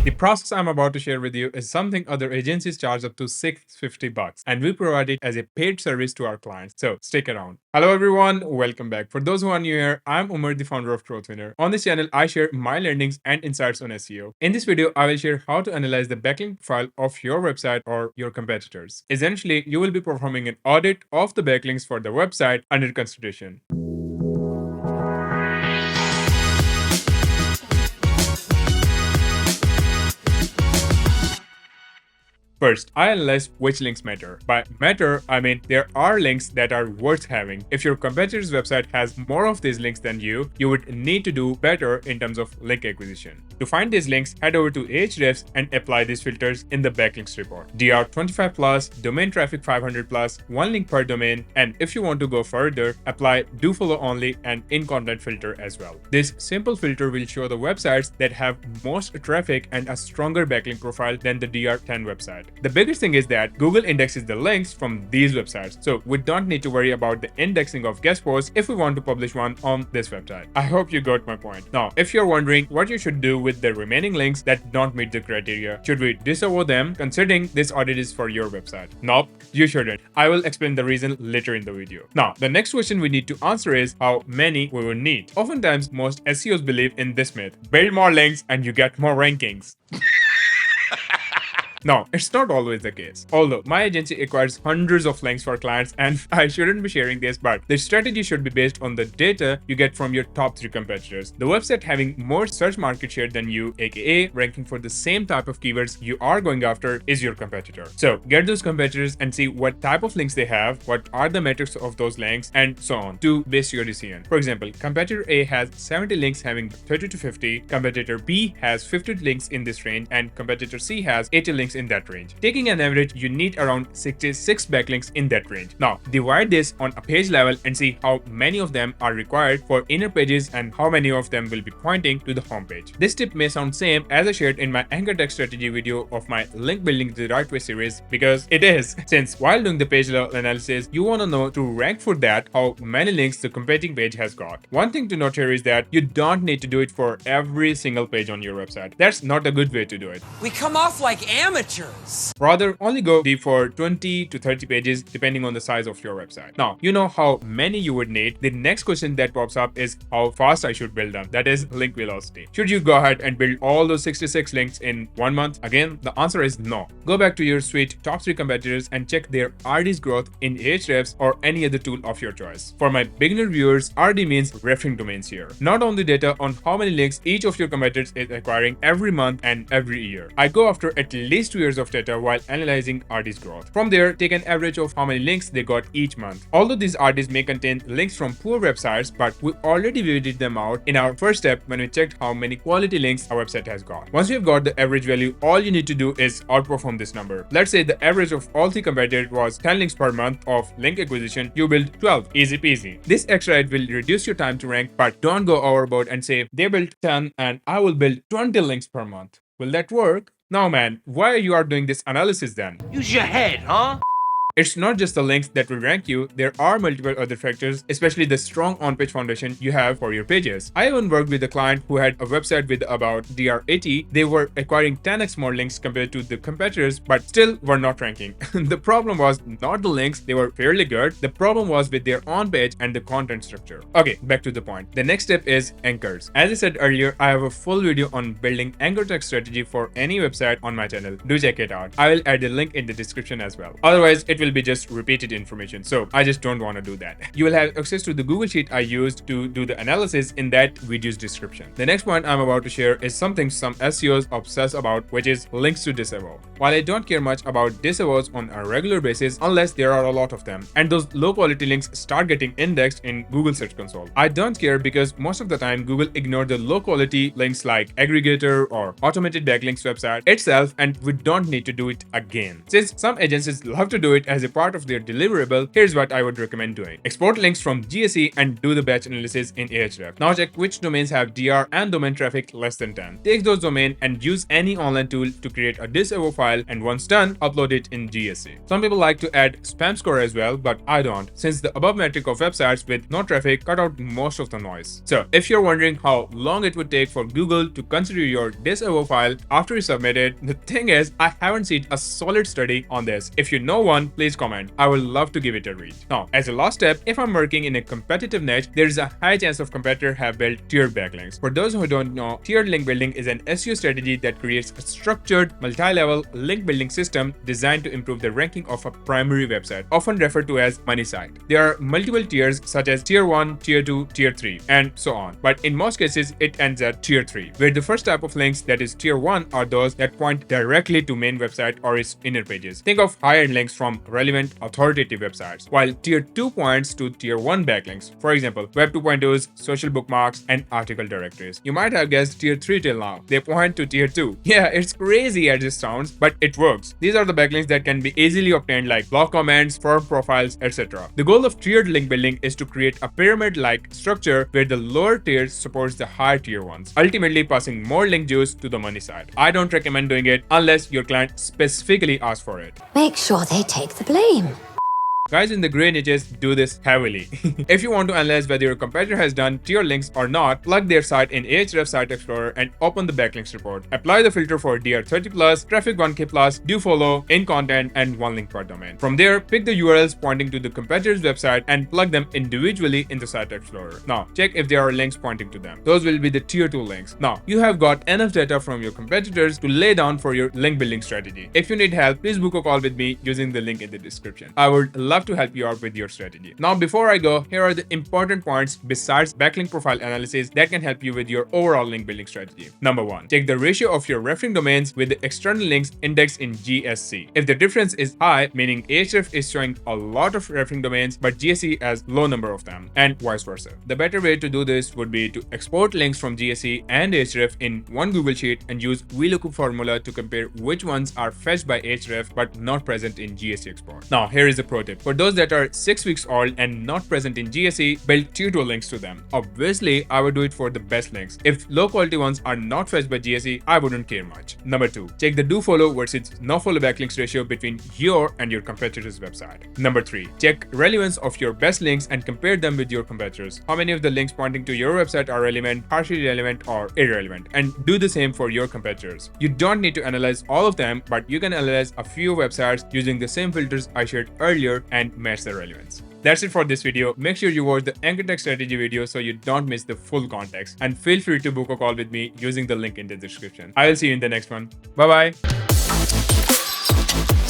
The process I'm about to share with you is something other agencies charge up to $650, and we provide it as a paid service to our clients. So stick around. Hello everyone, welcome back. For those who are new here, I'm Umar, the founder of GrowthWinner. On this channel, I share my learnings and insights on SEO. In this video, I will share how to analyze the backlink profile of your website or your competitors. Essentially, you will be performing an audit of the backlinks for the website under consideration. First, I analyze which links matter. By matter, I mean there are links that are worth having. If your competitor's website has more of these links than you would need to do better in terms of link acquisition. To find these links, head over to ahrefs and apply these filters in the backlinks report. DR 25 plus, domain traffic 500 plus, 1 link per domain, and if you want to go further, apply do follow only and in content filter as well. This simple filter will show the websites that have most traffic and a stronger backlink profile than the DR10 website. The biggest thing is that Google indexes the links from these websites, so we don't need to worry about the indexing of guest posts if we want to publish one on this website. I hope you got my point. Now, if you're wondering what you should do with the remaining links that don't meet the criteria, should we disavow them considering this audit is for your website? Nope, you shouldn't. I will explain the reason later in the video. Now, the next question we need to answer is how many we will need. Oftentimes, most SEOs believe in this myth: build more links and you get more rankings. No, it's not always the case. Although my agency acquires hundreds of links for clients and I shouldn't be sharing this, but the strategy should be based on the data you get from your top 3 competitors. The website having more search market share than you, aka ranking for the same type of keywords you are going after, is your competitor. So get those competitors and see what type of links they have, what are the metrics of those links, and so on to base your decision. For example, competitor A has 70 links having 30 to 50, competitor B has 50 links in this range, and competitor C has 80 links in that range. Taking an average, you need around 66 backlinks in that range. Now, divide this on a page level and see how many of them are required for inner pages and how many of them will be pointing to the home page. This tip may sound same as I shared in my anchor text strategy video of my link building the right way series, because it is, since while doing the page level analysis, you want to know to rank for that how many links the competing page has got. One thing to note here is that you don't need to do it for every single page on your website. That's not a good way to do it. We come off like amateurs. Rather, only go deep for 20 to 30 pages depending on the size of your website. Now, you know how many you would need. The next question that pops up is how fast I should build them. That is link velocity. Should you go ahead and build all those 66 links in 1 month? Again, the answer is no. Go back to your suite top 3 competitors and check their RD's growth in Ahrefs or any other tool of your choice. For my beginner viewers, RD means referring domains here, not only data on how many links each of your competitors is acquiring every month and every year. I go after at least 2 years of data while analyzing RD's growth. From there, take an average of how many links they got each month. Although these RDs may contain links from poor websites, but we already weeded them out in our first step when we checked how many quality links our website has got. Once you've got the average value, all you need to do is outperform this number. Let's say the average of all 3 competitors was 10 links per month of link acquisition. You build 12. Easy peasy. This extra aid will reduce your time to rank, but don't go overboard and say they built 10 and I will build 20 links per month. Will that work? No man, why you are doing this analysis then? Use your head, huh? It's not just the links that will rank you, there are multiple other factors, especially the strong on-page foundation you have for your pages. I even worked with a client who had a website with about DR80. They were acquiring 10x more links compared to the competitors, but still were not ranking. The problem was not the links, they were fairly good. The problem was with their on-page and the content structure. Okay, back to the point. The next step is anchors. As I said earlier, I have a full video on building anchor text strategy for any website on my channel. Do check it out. I will add a link in the description as well. Otherwise, it will be just repeated information, so I just don't want to do that. You will have access to the Google Sheet I used to do the analysis in that video's description. The next point I'm about to share is something some SEOs obsess about, which is links to disavow. While I don't care much about disavows on a regular basis unless there are a lot of them, and those low quality links start getting indexed in Google Search Console. I don't care because most of the time Google ignore the low quality links like aggregator or automated backlinks website itself, and we don't need to do it again. Since some agencies love to do it as a part of their deliverable, here's what I would recommend doing. Export links from GSE and do the batch analysis in Ahrefs. Now check which domains have DR and domain traffic less than 10. Take those domains and use any online tool to create a disavow file, and once done, upload it in GSE. Some people like to add spam score as well, but I don't, since the above metric of websites with no traffic cut out most of the noise. So if you're wondering how long it would take for Google to consider your disavow file after you submit it, the thing is, I haven't seen a solid study on this. If you know one, please comment. I would love to give it a read. Now, as a last step, if I'm working in a competitive niche, there is a high chance of competitor have built tiered backlinks. For those who don't know, tiered link building is an SEO strategy that creates a structured, multi-level link building system designed to improve the ranking of a primary website, often referred to as money site. There are multiple tiers such as tier 1, tier 2, tier 3, and so on. But in most cases, it ends at tier 3, where the first type of links, that is tier 1, are those that point directly to main website or its inner pages. Think of higher links from relevant authoritative websites, while tier 2 points to tier 1 backlinks. For example, Web 2.2's social bookmarks and article directories. You might have guessed tier 3 till now. They point to tier 2. Yeah, it's crazy as it sounds, but it works. These are the backlinks that can be easily obtained, like blog comments, forum profiles, etc. The goal of tiered link building is to create a pyramid-like structure where the lower tiers supports the higher tier ones, ultimately passing more link juice to the money side. I don't recommend doing it unless your client specifically asks for it. Make sure they take the blame. Guys in the gray niches do this heavily. If you want to analyze whether your competitor has done tier links or not, plug their site in Ahrefs Site Explorer and open the backlinks report. Apply the filter for DR30+, traffic 1K+, do follow, in content, and 1 link per domain. From there, pick the URLs pointing to the competitor's website and plug them individually in the Site Explorer. Now, check if there are links pointing to them. Those will be the tier 2 links. Now, you have got enough data from your competitors to lay down for your link building strategy. If you need help, please book a call with me using the link in the description. I would love to help you out with your strategy. Now, before I go, here are the important points besides backlink profile analysis that can help you with your overall link building strategy. Number 1, check the ratio of your referring domains with the external links indexed in GSC. If the difference is high, meaning Ahrefs is showing a lot of referring domains but GSC has low number of them, and vice versa. The better way to do this would be to export links from GSC and Ahrefs in one Google Sheet and use VLOOKUP formula to compare which ones are fetched by Ahrefs but not present in GSC export. Now, here is a pro tip. For those that are 6 weeks old and not present in GSE, build tier 2 links to them. Obviously, I would do it for the best links. If low quality ones are not fetched by GSE, I wouldn't care much. Number 2, check the do follow versus no follow backlinks ratio between your and your competitor's website. Number 3, check relevance of your best links and compare them with your competitors. How many of the links pointing to your website are relevant, partially relevant, or irrelevant? And do the same for your competitors. You don't need to analyze all of them, but you can analyze a few websites using the same filters I shared earlier and match the relevance. That's it for this video. Make sure you watch the anchor text strategy video so you don't miss the full context. And feel free to book a call with me using the link in the description. I will see you in the next one. Bye bye.